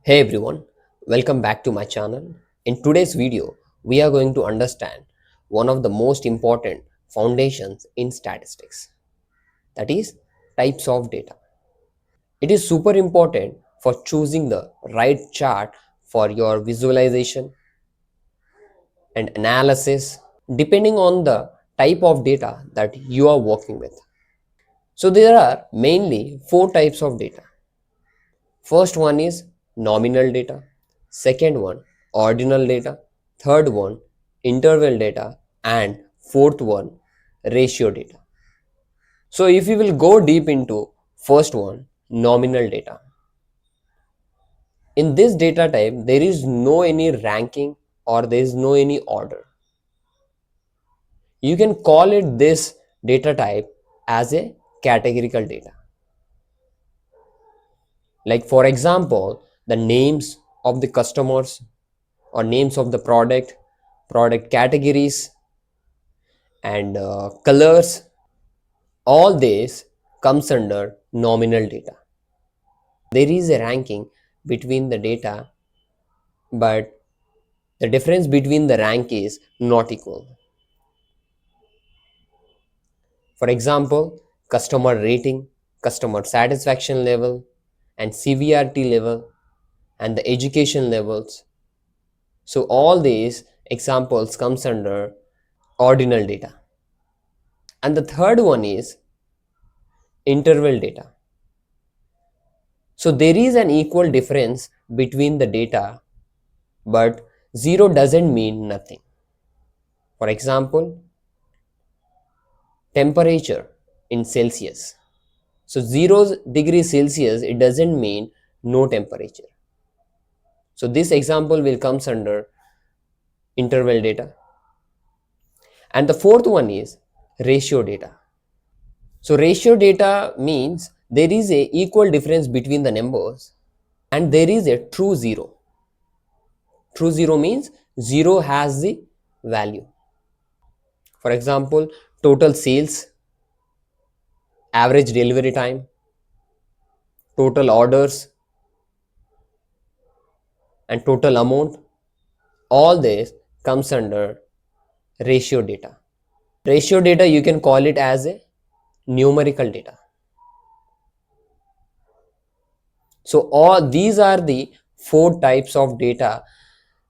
Hey everyone, welcome back to my channel. In today's video, we are going to understand one of the most important foundations in statistics, that is types of data. It is super important for choosing the right chart for your visualization and analysis depending on the type of data that you are working with. So there are mainly four types of data. First one is nominal data, second one ordinal data, third one interval data, and fourth one ratio data. So if we will go deep into first one, nominal data. In this data type, there is no any ranking or there is no any order. You can call it this data type as a categorical data. Like for example, the names of the customers or names of the product categories, and colors, all this comes under nominal data. There is a ranking between the data, but the difference between the rank is not equal. For example, customer rating, customer satisfaction level, and severity level, and the education levels. So all these examples comes under ordinal data. And the third one is interval data. So there is an equal difference between the data, but 0 doesn't mean nothing. For example, temperature in Celsius. So 0 degrees Celsius, it doesn't mean no temperature. So this example will comes under interval data. And the fourth one is ratio data. So ratio data means there is a equal difference between the numbers and there is a true zero. True zero means 0 has the value. For example, total sales, average delivery time, total orders, and total amount. All this comes under ratio data. Ratio data, you can call it as a numerical data. So all these are the four types of data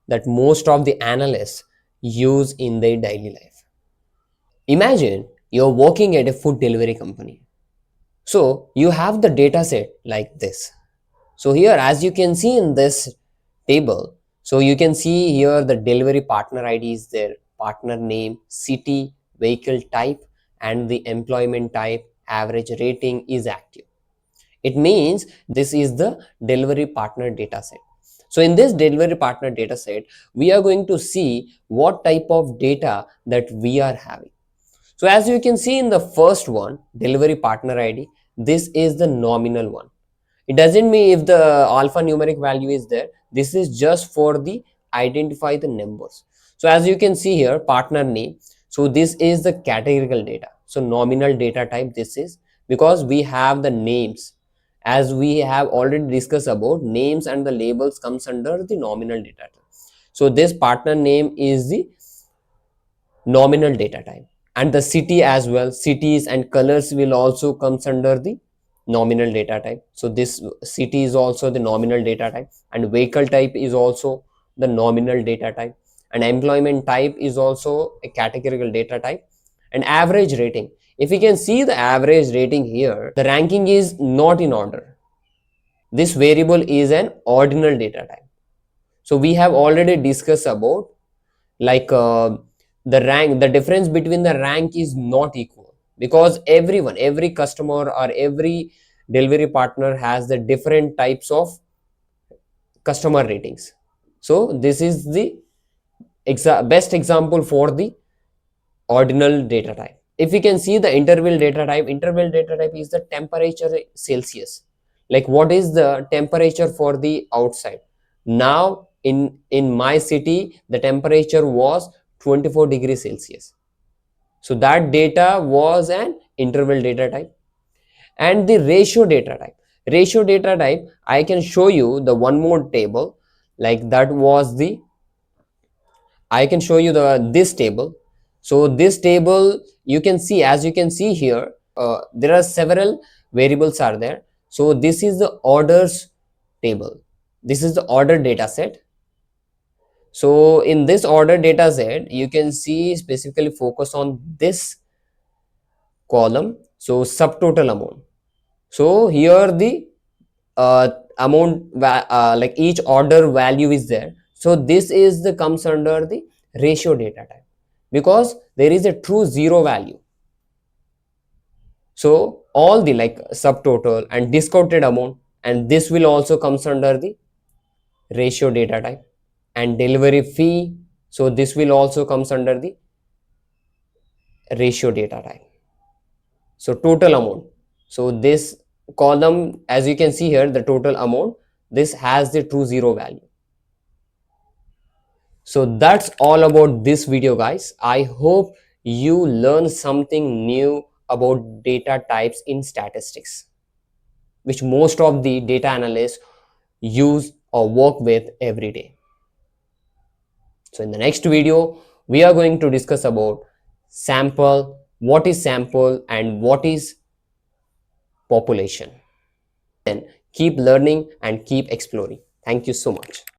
that most of the analysts use in their daily life. Imagine you're working at a food delivery company. So you have the data set like this. So here, as you can see in this table, so you can see here the delivery partner ID is there, partner name, city, vehicle type, and the employment type, average rating is active. It means this is the delivery partner data set. So in this delivery partner data set, we are going to see what type of data that we are having. So as you can see in the first one, delivery partner ID, this is the nominal one. It doesn't mean if the alphanumeric value is there. This is just for the identify the numbers. So as you can see here, partner name. So this is the categorical data. So nominal data type this is, because we have the names. As we have already discussed about, names and the labels comes under the nominal data type. So this partner name is the nominal data type, and the city as well, cities and colors will also comes under the nominal data type. So this city is also the nominal data type, and vehicle type is also the nominal data type, and employment type is also a categorical data type, and average rating. If you can see the average rating here, the ranking is not in order. This variable is an ordinal data type. So we have already discussed about like the rank, the difference between the rank is not equal, because every customer or every delivery partner has the different types of customer ratings. So this is the best example for the ordinal data type. If we can see the interval data type is the temperature Celsius. Like what is the temperature for the outside? Now in my city, the temperature was 24 degrees Celsius. So that data was an interval data type. And the ratio data type. ratio data type, I can show you the one more table, like that was the, I can show you the this table. So this table, you can see, as you can see here, there are several variables are there. So this is the orders table. This is the order data set. So in this order data set, you can see specifically focus on this column. So subtotal amount. So here the amount like each order value is there. So this is the comes under the ratio data type, because there is a true zero value. So all the like subtotal and discounted amount, and this will also comes under the ratio data type, and delivery fee, so this will also comes under the ratio data type. So total amount, so this column, as you can see here, the total amount, this has the true zero value. So that's all about this video, guys. I hope you learned something new about data types in statistics, which most of the data analysts use or work with every day. So in the next video, we are going to discuss about sample, what is sample and what is population. Then keep learning and keep exploring. Thank you so much.